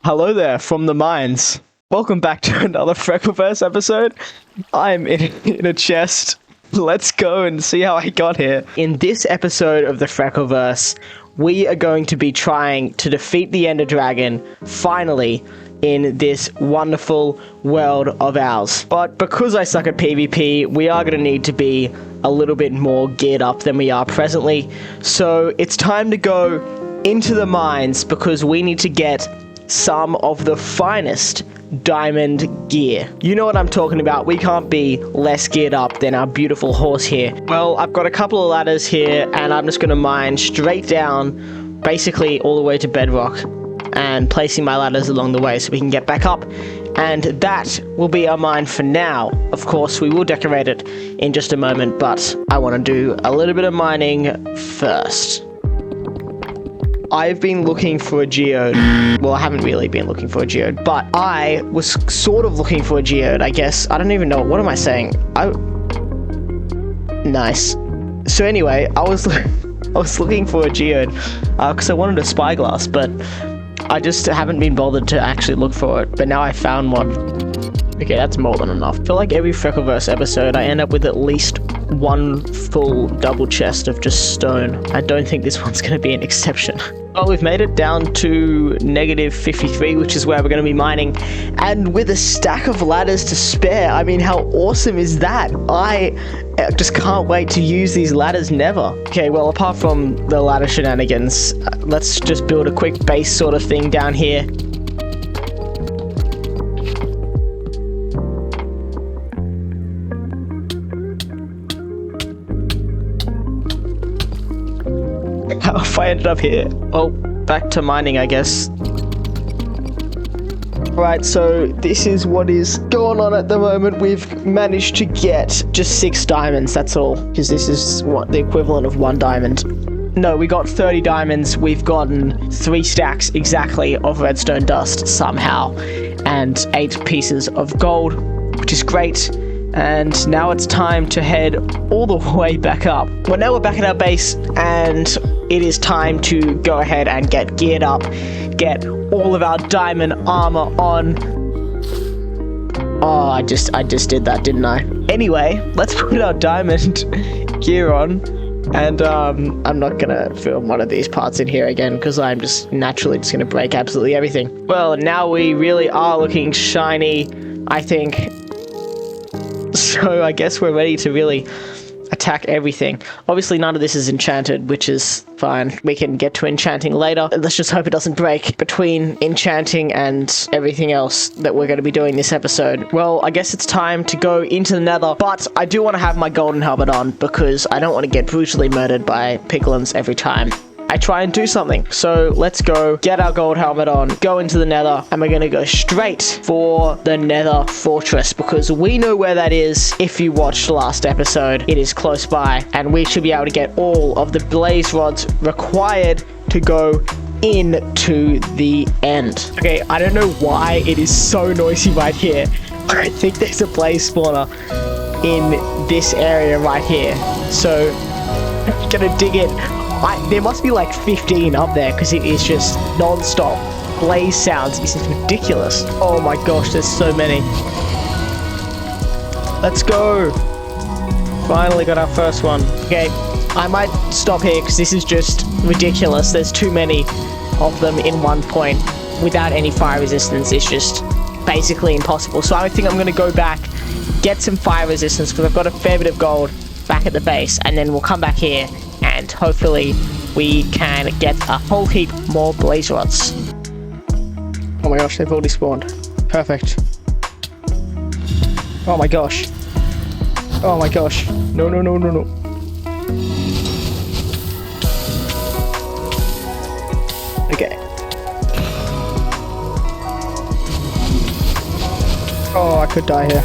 Hello there from the mines. Welcome back to another FreckleVerse episode. I'm in a chest. Let's go and see how I got here. In this episode of the FreckleVerse, we are going to be trying to defeat the Ender Dragon, finally, in this wonderful world of ours. But because I suck at PvP, we are going to need to be a little bit more geared up than we are presently. So it's time to go into the mines because we need to get some of the finest diamond gear. You know what I'm talking about. We can't be less geared up than our beautiful horse here. Well, I've got a couple of ladders here and I'm just going to mine straight down, basically all the way to bedrock, and placing my ladders along the way so we can get back up. And that will be our mine for now. Of course, we will decorate it in just a moment, but I want to do a little bit of mining first. I've been looking for a geode. Well, I haven't really been looking for a geode, but I was sort of looking for a geode, I guess. I don't even know. What am I saying? Nice. So anyway, I was looking for a geode because I wanted a spyglass, but I just haven't been bothered to actually look for it. But now I found one. Okay, that's more than enough. I feel like every FreckleVerse episode, I end up with at least one full double chest of just stone. I don't think this one's going to be an exception. Well, we've made it down to negative 53, which is where we're going to be mining, and with a stack of ladders to spare. I mean, how awesome is that? I just can't wait to use these ladders never. Okay, well, apart from the ladder shenanigans, let's just build a quick base sort of thing down here. How if I ended up here? Oh, back to mining, I guess. Right, so this is what is going on at the moment. We've managed to get just 6 diamonds, that's all. Because this is what the equivalent of 1 diamond. No, we got 30 diamonds. We've gotten 3 stacks exactly of redstone dust somehow. And 8 pieces of gold, which is great. And now it's time to head all the way back up. Well, now we're back at our base, and it is time to go ahead and get geared up, get all of our diamond armor on. Oh, I just did that, didn't I? Anyway, let's put our diamond gear on, and I'm not gonna film one of these parts in here again because I'm just naturally just gonna break absolutely everything. Well, now we really are looking shiny, I think. So I guess we're ready to really attack everything. Obviously none of this is enchanted, which is fine. We can get to enchanting later. Let's just hope it doesn't break between enchanting and everything else that we're going to be doing this episode. Well, I guess it's time to go into the nether, but I do want to have my golden helmet on because I don't want to get brutally murdered by piglins every time I try and do something. So let's go get our gold helmet on, go into the nether, and we're going to go straight for the nether fortress because we know where that is. If you watched the last episode, it is close by, and we should be able to get all of the blaze rods required to go into the end. Okay, I don't know why it is so noisy right here. I think there's a blaze spawner in this area right here. So I'm gonna dig in. There must be like 15 up there because it is just non-stop blaze sounds. This is ridiculous. Oh my gosh, there's so many. Let's go. Finally got our first one. Okay, I might stop here because this is just ridiculous. There's too many of them in one point without any fire resistance. It's just basically impossible. So I think I'm going to go back, get some fire resistance because I've got a fair bit of gold back at the base, and then we'll come back here and hopefully we can get a whole heap more blaze rods. Oh my gosh, they've already spawned. Perfect. Oh my gosh. Oh my gosh. No, no, no, no, no. Okay. Oh, I could die here.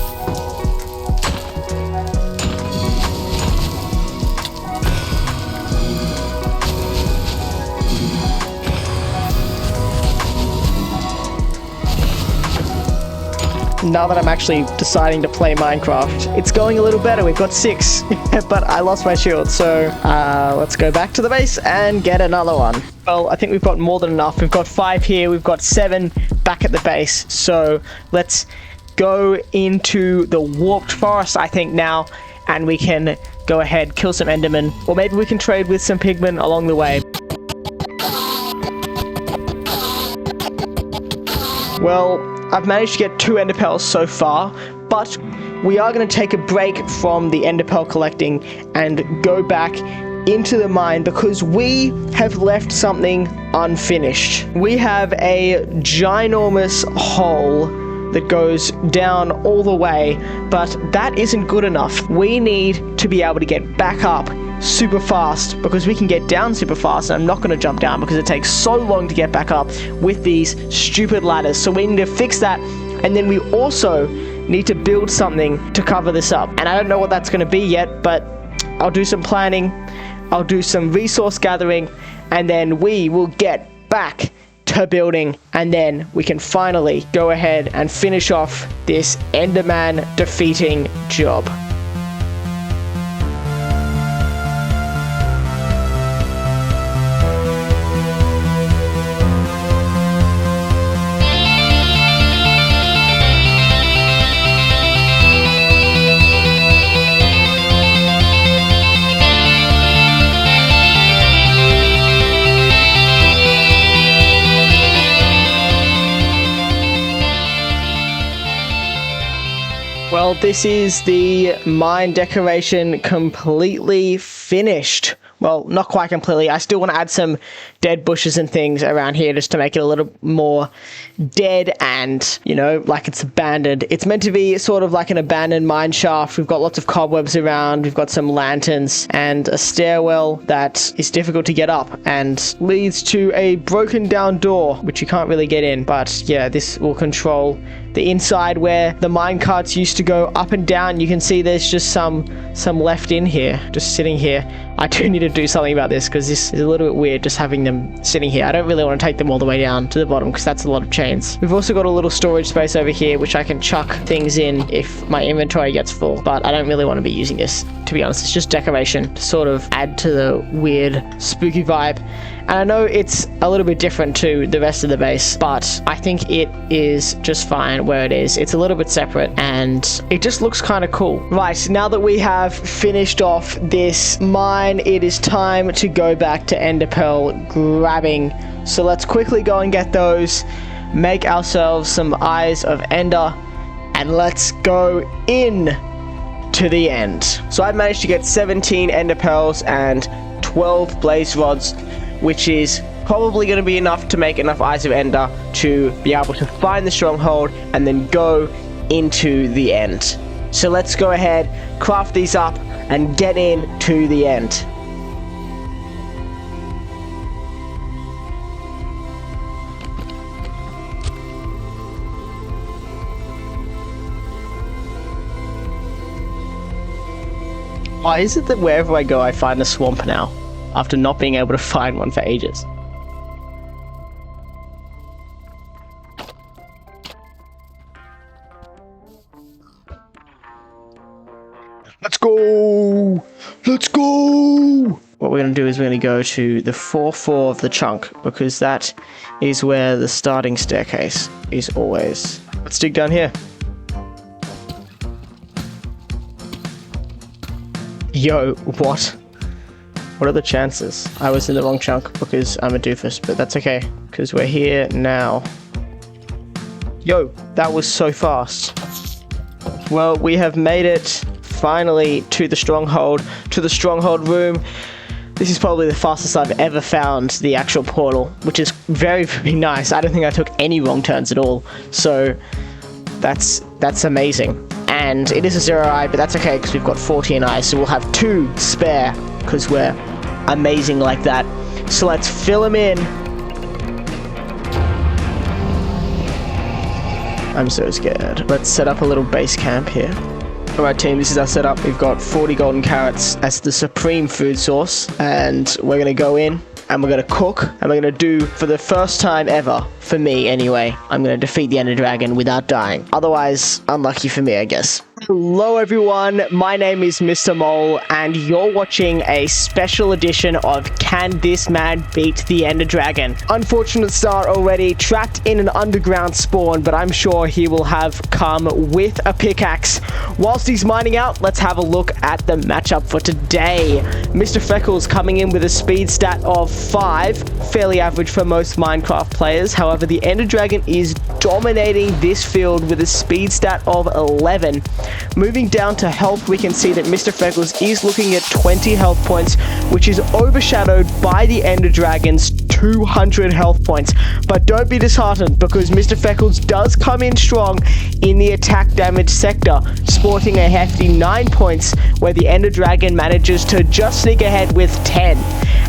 Now that I'm actually deciding to play Minecraft, it's going a little better. We've got 6, but I lost my shield, so let's go back to the base and get another one. Well, I think we've got more than enough. We've got 5 here, we've got 7 back at the base. So let's go into the warped forest, I think, now, and we can go ahead, kill some endermen, or maybe we can trade with some pigmen along the way. Well, I've managed to get 2 enderpearls so far, but we are going to take a break from the enderpearl collecting and go back into the mine because we have left something unfinished. We have a ginormous hole that goes down all the way, but that isn't good enough. We need to be able to get back up super fast because we can get down super fast, and I'm not going to jump down because it takes so long to get back up with these stupid ladders. So we need to fix that, and then we also need to build something to cover this up, and I don't know what that's going to be yet, but I'll do some planning, I'll do some resource gathering, and then we will get back to building, and then we can finally go ahead and finish off this Enderman defeating job. Well, this is the mine decoration completely finished. Well, not quite completely. I still want to add some dead bushes and things around here just to make it a little more dead and, you know, like it's abandoned. It's meant to be sort of like an abandoned mine shaft. We've got lots of cobwebs around. We've got some lanterns and a stairwell that is difficult to get up and leads to a broken down door, which you can't really get in. But yeah, this will control the inside where the mine carts used to go up and down. You can see there's just some left in here, just sitting here. I do need to do something about this because this is a little bit weird just having them sitting here. I don't really want to take them all the way down to the bottom because that's a lot of chains. We've also got a little storage space over here which I can chuck things in if my inventory gets full, but I don't really want to be using this, to be honest. It's just decoration to sort of add to the weird spooky vibe. And I know it's a little bit different to the rest of the base, but I think it is just fine where it is. It's a little bit separate and it just looks kind of cool. Right, now that we have finished off this mine, it is time to go back to Enderpearl grabbing. So let's quickly go and get those, make ourselves some Eyes of Ender, and let's go in to the end. So I've managed to get 17 Enderpearls and 12 blaze rods, which is probably going to be enough to make enough Eyes of Ender to be able to find the stronghold and then go into the end. So let's go ahead, craft these up, and get in to the end. Why is it that wherever I go I find a swamp now, after not being able to find one for ages? Let's go! Let's go! What we're going to do is we're going to go to the 4-4 of the chunk, because that is where the starting staircase is always. Let's dig down here. Yo, what? What are the chances? I was in the wrong chunk because I'm a doofus, but that's okay, because we're here now. Yo, that was so fast. Well, we have made it finally to the stronghold room. This is probably the fastest I've ever found the actual portal, which is very, very nice. I don't think I took any wrong turns at all, so that's amazing. And it is a 0 eye, but that's okay because we've got 14 eyes, so we'll have 2 spare because we're amazing like that. So let's fill them in. I'm so scared. Let's set up a little base camp here. Alright team, this is our setup. We've got 40 golden carrots as the supreme food source, and we're going to go in and we're going to cook, and we're going to do, for the first time ever, for me anyway, I'm going to defeat the Ender Dragon without dying. Otherwise, unlucky for me, I guess. Hello everyone, my name is Mr. Mole and you're watching a special edition of Can This Man Beat the Ender Dragon? Unfortunate start already, trapped in an underground spawn, but I'm sure he will have come with a pickaxe. Whilst he's mining out, let's have a look at the matchup for today. Mr. Freckles coming in with a speed stat of 5, fairly average for most Minecraft players. However, the Ender Dragon is dominating this field with a speed stat of 11. Moving down to health, we can see that Mr. Freckles is looking at 20 health points, which is overshadowed by the Ender Dragon's 200 health points. But don't be disheartened, because Mr. Freckles does come in strong in the attack damage sector, sporting a hefty 9 points, where the Ender Dragon manages to just sneak ahead with 10.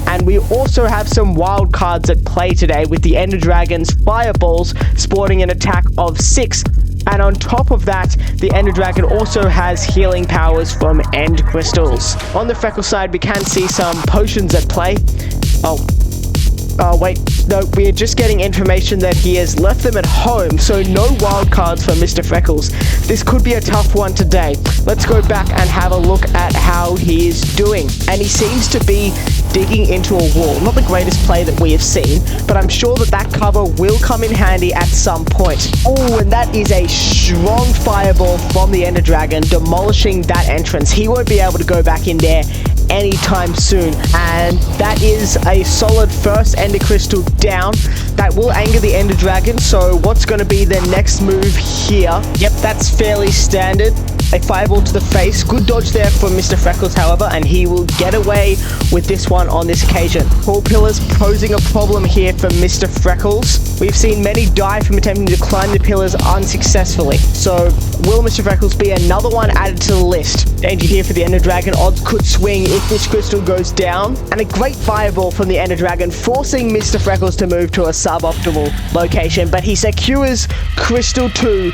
And we also have some wild cards at play today, with the Ender Dragon's fireballs sporting an attack of 6. And on top of that, the Ender Dragon also has healing powers from End Crystals. On the Freckle side, we can see some potions at play. Wait, no, we're just getting information that he has left them at home, so no wild cards for Mr. Freckles. This could be a tough one today. Let's go back and have a look at how he is doing. And he seems to be digging into a wall. Not the greatest play that we have seen, but I'm sure that that cover will come in handy at some point. Oh, and that is a strong fireball from the Ender Dragon, demolishing that entrance. He won't be able to go back in there anytime soon, and that is a solid first Ender Crystal down. That will anger the Ender Dragon, so what's going to be the next move here? Yep, that's fairly standard. A fireball to the face. Good dodge there from Mr. Freckles, however, and he will get away with this one on this occasion. Tall pillars posing a problem here for Mr. Freckles. We've seen many die from attempting to climb the pillars unsuccessfully. So, will Mr. Freckles be another one added to the list? Danger here for the Ender Dragon. Odds could swing if this crystal goes down. And a great fireball from the Ender Dragon, forcing Mr. Freckles to move to a suboptimal location. But he secures Crystal 2.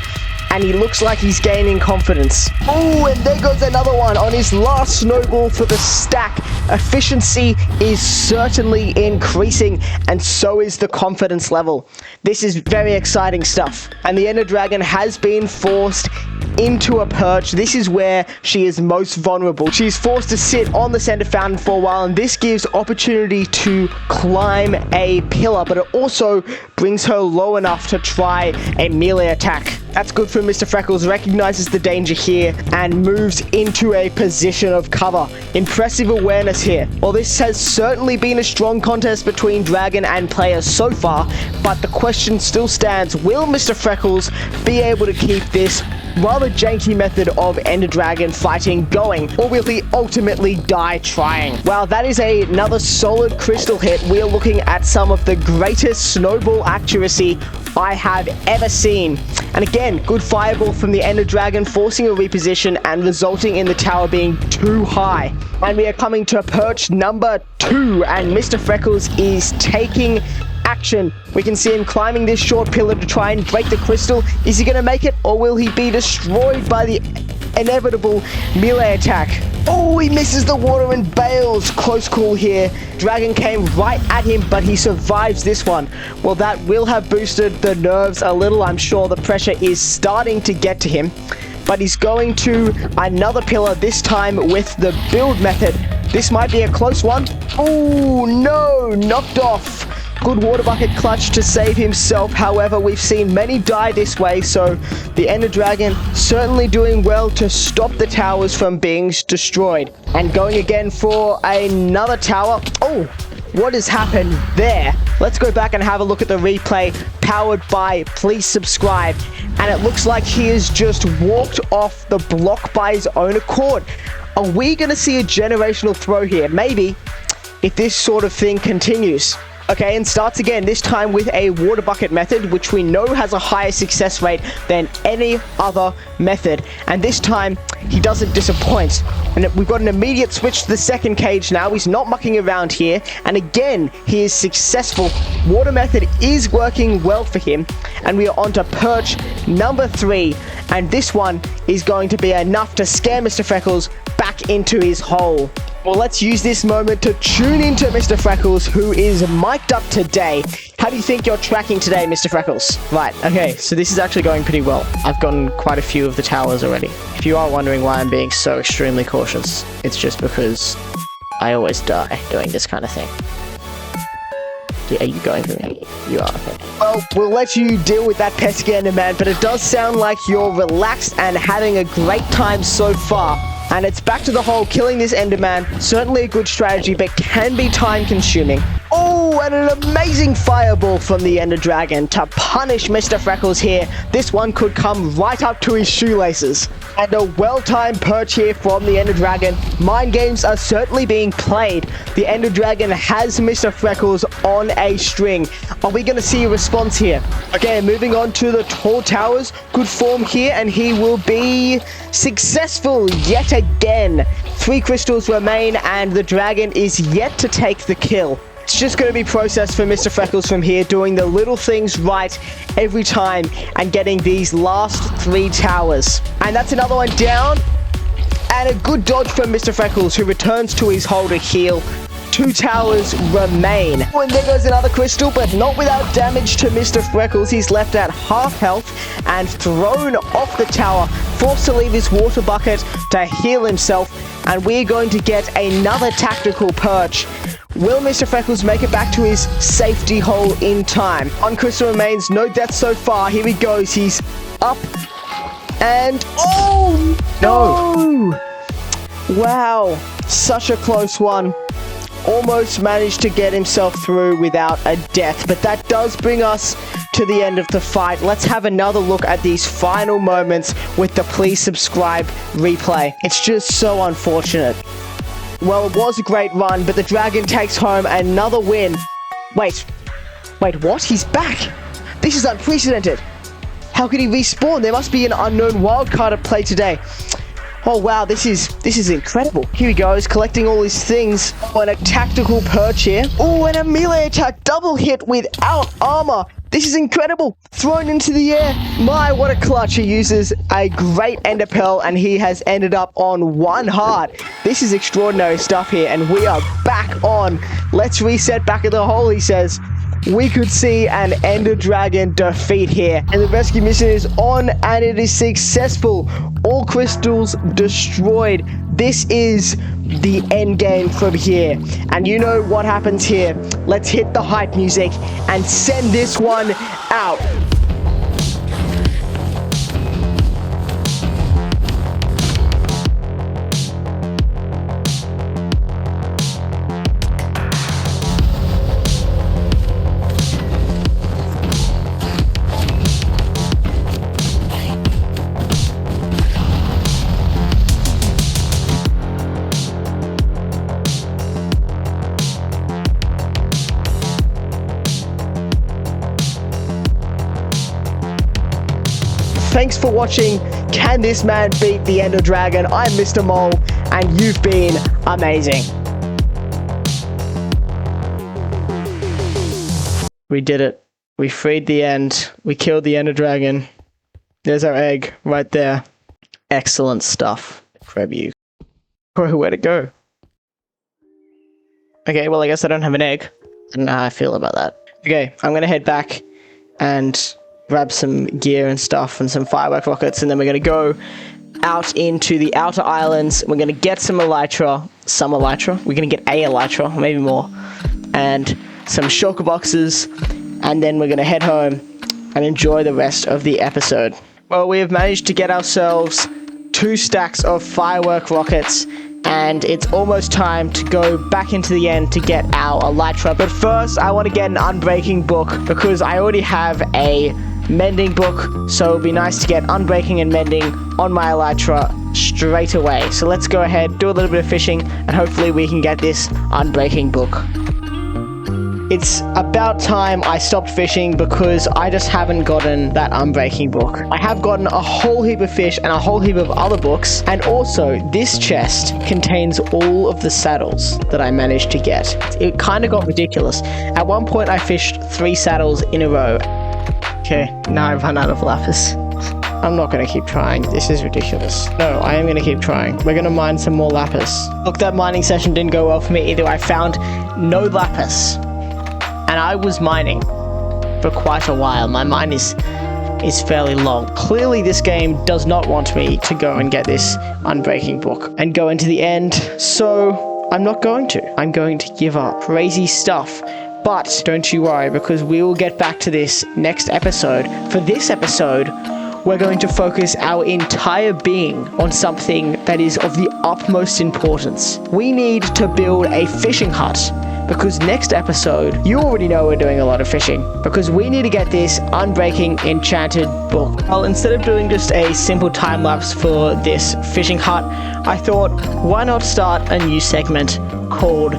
And he looks like he's gaining confidence. Oh, and there goes another one on his last snowball for the stack. Efficiency is certainly increasing, and so is the confidence level. This is very exciting stuff. And the Ender Dragon has been forced into a perch. This is where she is most vulnerable. She's forced to sit on the center fountain for a while, and this gives opportunity to climb a pillar, but it also brings her low enough to try a melee attack. That's good for Mr. Freckles, recognizes the danger here and moves into a position of cover. Impressive awareness here. Well, this has certainly been a strong contest between Dragon and players so far, but the question still stands, will Mr. Freckles be able to keep this rather janky method of Ender Dragon fighting going, or will he ultimately die trying? Well, that is another solid crystal hit. We're looking at some of the greatest snowball accuracy I have ever seen. And again, good fireball from the Ender Dragon, forcing a reposition and resulting in the tower being too high. And we are coming to perch number 2, and Mr. Freckles is taking action. We can see him climbing this short pillar to try and break the crystal. Is he going to make it, or will he be destroyed by the inevitable melee attack? Oh, he misses the water and bails. Close call here. Dragon came right at him, but he survives this one. Well, that will have boosted the nerves a little. I'm sure the pressure is starting to get to him, but he's going to another pillar, this time with the build method. This might be a close one. Oh, no, knocked off. Good water bucket clutch to save himself. However, we've seen many die this way, so the Ender Dragon certainly doing well to stop the towers from being destroyed. And going again for another tower. Oh, what has happened there? Let's go back and have a look at the replay, powered by Please Subscribe. And it looks like he has just walked off the block by his own accord. Are we going to see a generational throw here? Maybe, if this sort of thing continues. Okay, and starts again, this time with a water bucket method, which we know has a higher success rate than any other method. And this time, he doesn't disappoint. And we've got an immediate switch to the second cage now. He's not mucking around here. And again, he is successful. Water method is working well for him. And we are on to perch number 3. And this one is going to be enough to scare Mr. Freckles back into his hole. Well, let's use this moment to tune into Mr. Freckles, who is mic'd up today. How do you think you're tracking today, Mr. Freckles? Right, okay, so this is actually going pretty well. I've gotten quite a few of the towers already. If you are wondering why I'm being so extremely cautious, it's just because I always die doing this kind of thing. Are you going for me? You are, okay. Well, we'll let you deal with that pesky Enderman, but it does sound like you're relaxed and having a great time so far. And it's back to the whole killing this Enderman. Certainly a good strategy, but can be time consuming. Oh, and an amazing fireball from the Ender Dragon to punish Mr. Freckles here. This one could come right up to his shoelaces. And a well-timed perch here from the Ender Dragon. Mind games are certainly being played. The Ender Dragon has Mr. Freckles on a string. Are we going to see a response here? Okay, moving on to the tall towers. Good form here, and he will be successful yet again. 3 crystals remain, and the dragon is yet to take the kill. It's just going to be processed for Mr. Freckles from here, doing the little things right every time and getting these last 3 towers. And that's another one down. And a good dodge from Mr. Freckles, who returns to his hole to heal. 2 towers remain. Oh, and there goes another crystal, but not without damage to Mr. Freckles. He's left at half health and thrown off the tower, forced to leave his water bucket to heal himself. And we're going to get another tactical perch. Will Mr. Freckles make it back to his safety hole in time? 1 crystal remains, no death so far. Here he goes, he's up. And, oh, no! Wow, such a close one. Almost managed to get himself through without a death, but that does bring us to the end of the fight. Let's have another look at these final moments with the please subscribe replay. It's just so unfortunate. Well, it was a great run, but the dragon takes home another win. Wait, what? He's back! This is unprecedented! How could he respawn? There must be an unknown wildcard at play today. Oh wow, this is incredible. Here he goes, collecting all his things. Oh, and a tactical perch here. Oh, and a melee attack double hit without armor. This is incredible. Thrown into the air. My, what a clutch. He uses a great ender pearl, and he has ended up on 1 heart. This is extraordinary stuff here, and we are back on. Let's reset back at the hole, he says. We could see an Ender Dragon defeat here. And the rescue mission is on, and it is successful. All crystals destroyed. This is the end game from here. And you know what happens here. Let's hit the hype music and send this one out. Thanks for watching Can This Man Beat the Ender Dragon? I'm Mr. Mole, and you've been amazing. We did it. We freed the end. We killed the Ender Dragon. There's our egg right there. Excellent stuff. Grab you. Where'd it go? Okay, well, I guess I don't have an egg. I don't know how I feel about that. Okay, I'm gonna head back and grab some gear and stuff and some firework rockets, and then we're going to go out into the outer islands. We're going to get some elytra. We're going to get a elytra, maybe more, and some shulker boxes, and then we're going to head home and enjoy the rest of the episode. Well, we have managed to get ourselves 2 stacks of firework rockets, and it's almost time to go back into the end to get our elytra. But first, I want to get an unbreaking book, because I already have a mending book, so it'll be nice to get unbreaking and mending on my elytra straight away. So let's go ahead, do a little bit of fishing, and hopefully we can get this unbreaking book. It's about time I stopped fishing, because I just haven't gotten that unbreaking book. I have gotten a whole heap of fish and a whole heap of other books, and also this chest contains all of the saddles that I managed to get. It kind of got ridiculous. At one point I fished 3 saddles in a row. Okay, now I've run out of lapis. I'm not going to keep trying. This is ridiculous. No, I am going to keep trying. We're going to mine some more lapis. Look, that mining session didn't go well for me either. I found no lapis. And I was mining for quite a while. My mine is fairly long. Clearly, this game does not want me to go and get this unbreaking book and go into the end. So I'm not going to. I'm going to give up. Crazy stuff. But don't you worry, because we will get back to this next episode. For this episode, we're going to focus our entire being on something that is of the utmost importance. We need to build a fishing hut, because next episode, you already know we're doing a lot of fishing, because we need to get this unbreaking enchanted book. Well, instead of doing just a simple time lapse for this fishing hut, I thought, why not start a new segment called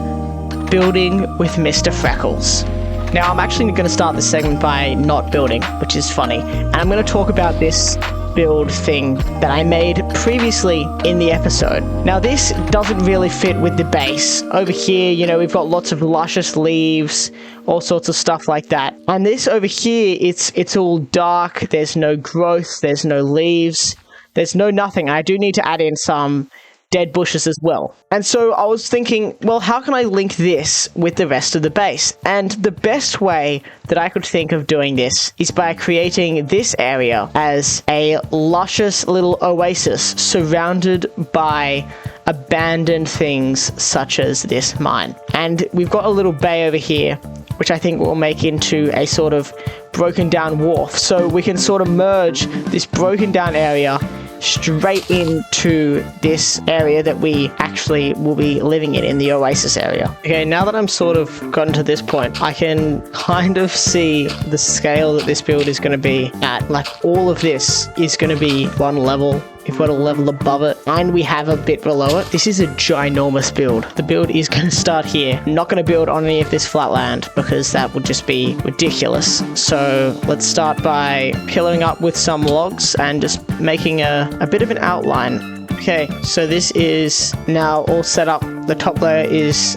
Building with Mr. Freckles. Now, I'm actually going to start this segment by not building, which is funny, and I'm going to talk about this build thing that I made previously in the episode. Now, this doesn't really fit with the base. Over here, you know, we've got lots of luscious leaves, all sorts of stuff like that. And this over here, it's all dark, there's no growth, there's no leaves, there's no nothing. I do need to add in some dead bushes as well. And so I was thinking, well, how can I link this with the rest of the base? And the best way that I could think of doing this is by creating this area as a luscious little oasis surrounded by abandoned things such as this mine. And we've got a little bay over here, which I think we'll make into a sort of broken down wharf. So we can sort of merge this broken down area straight into this area that we actually will be living in the oasis area. Okay, now that I'm sort of gotten to this point, I can kind of see the scale that this build is going to be at. Like, all of this is going to be one level. We've got a level above it, and we have a bit below it. This is a ginormous build. The build is going to start here. I'm not going to build on any of this flat land, because that would just be ridiculous. So let's start by pillaring up with some logs and just making a bit of an outline. Okay, so this is now all set up. The top layer is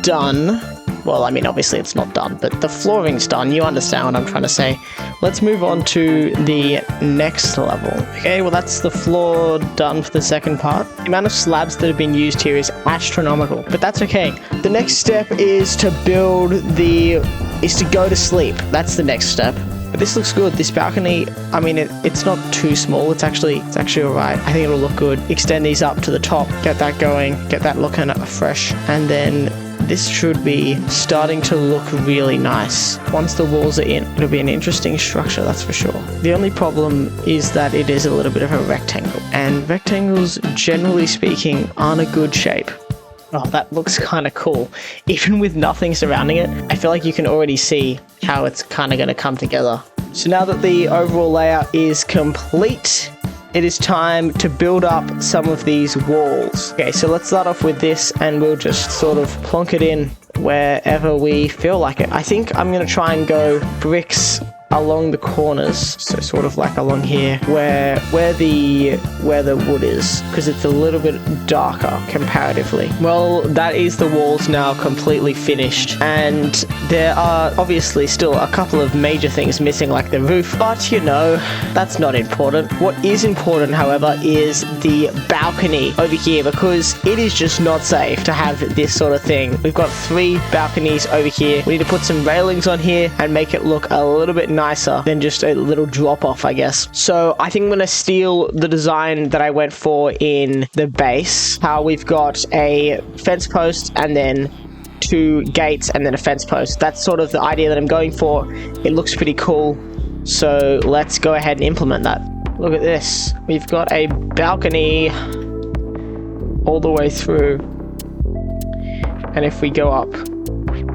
done. Well, I mean, obviously it's not done, but the flooring's done. You understand what I'm trying to say. Let's move on to the next level. Okay, well, that's the floor done for the second part. The amount of slabs that have been used here is astronomical, but that's okay. The next step is to go to sleep. That's the next step. But this looks good. This balcony, I mean, it's not too small. It's actually all right. I think it'll look good. Extend these up to the top, get that going, get that looking fresh, and then this should be starting to look really nice. Once the walls are in, it'll be an interesting structure, that's for sure. The only problem is that it is a little bit of a rectangle, and rectangles, generally speaking, aren't a good shape. Oh, that looks kind of cool. Even with nothing surrounding it, I feel like you can already see how it's kind of going to come together. So now that the overall layout is complete, it is time to build up some of these walls. Okay, so let's start off with this, and we'll just sort of plonk it in wherever we feel like it. I think I'm going to try and go bricks along the corners, so sort of like along here where the wood is, because it's a little bit darker comparatively. Well, that is the walls now completely finished, and there are obviously still a couple of major things missing, like the roof, but you know, that's not important. What is important, however, is the balcony over here, because it is just not safe to have this sort of thing. We've got 3 balconies over here. We need to put some railings on here and make it look a little bit nicer than just a little drop off, I guess. So I think I'm going to steal the design that I went for in the base, how we've got a fence post and then 2 gates and then a fence post. That's sort of the idea that I'm going for. It looks pretty cool, so let's go ahead and implement that. Look at this. We've got a balcony all the way through, and if we go up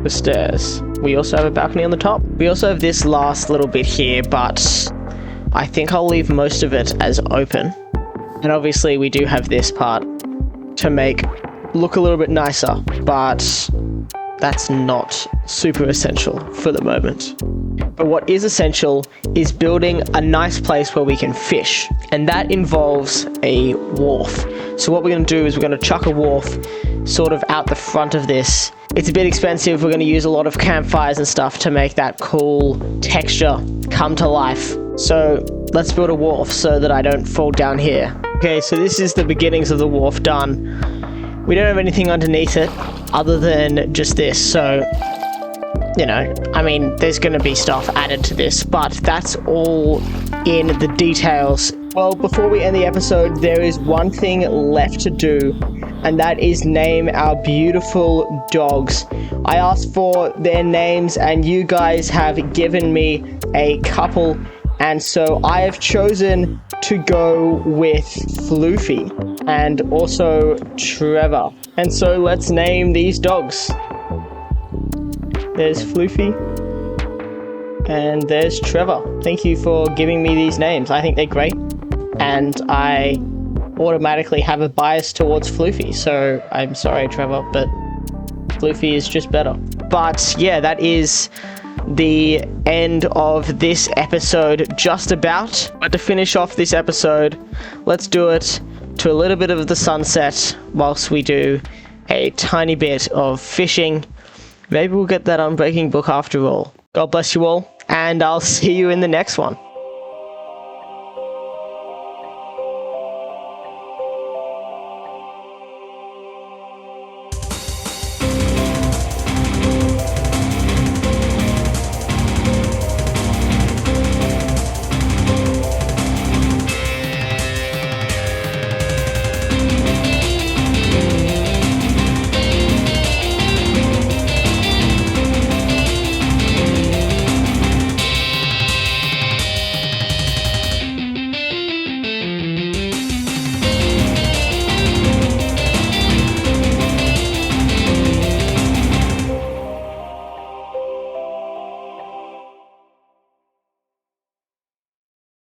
the stairs, we also have a balcony on the top. We also have this last little bit here, but I think I'll leave most of it as open. And obviously we do have this part to make look a little bit nicer, but that's not super essential for the moment. But what is essential is building a nice place where we can fish, and that involves a wharf. So what we're going to do is we're going to chuck a wharf sort of out the front of this. It's a bit expensive. We're going to use a lot of campfires and stuff to make that cool texture come to life. So let's build a wharf so that I don't fall down here. Okay, so this is the beginnings of the wharf done. We don't have anything underneath it other than just this, so, you know, I mean, there's going to be stuff added to this, but that's all in the details. Well, before we end the episode, there is one thing left to do, and that is name our beautiful dogs. I asked for their names, and you guys have given me a couple, and so I have chosen to go with Floofy and also Trevor. And so let's name these dogs. There's Floofy and there's Trevor. Thank you for giving me these names. I think they're great, and I automatically have a bias towards Floofy, so I'm sorry, Trevor, but Floofy is just better. But yeah, that is the end of this episode, just about. But to finish off this episode, let's do it to a little bit of the sunset whilst we do a tiny bit of fishing. Maybe we'll get that Unbreaking book after all. God bless you all, and I'll see you in the next one.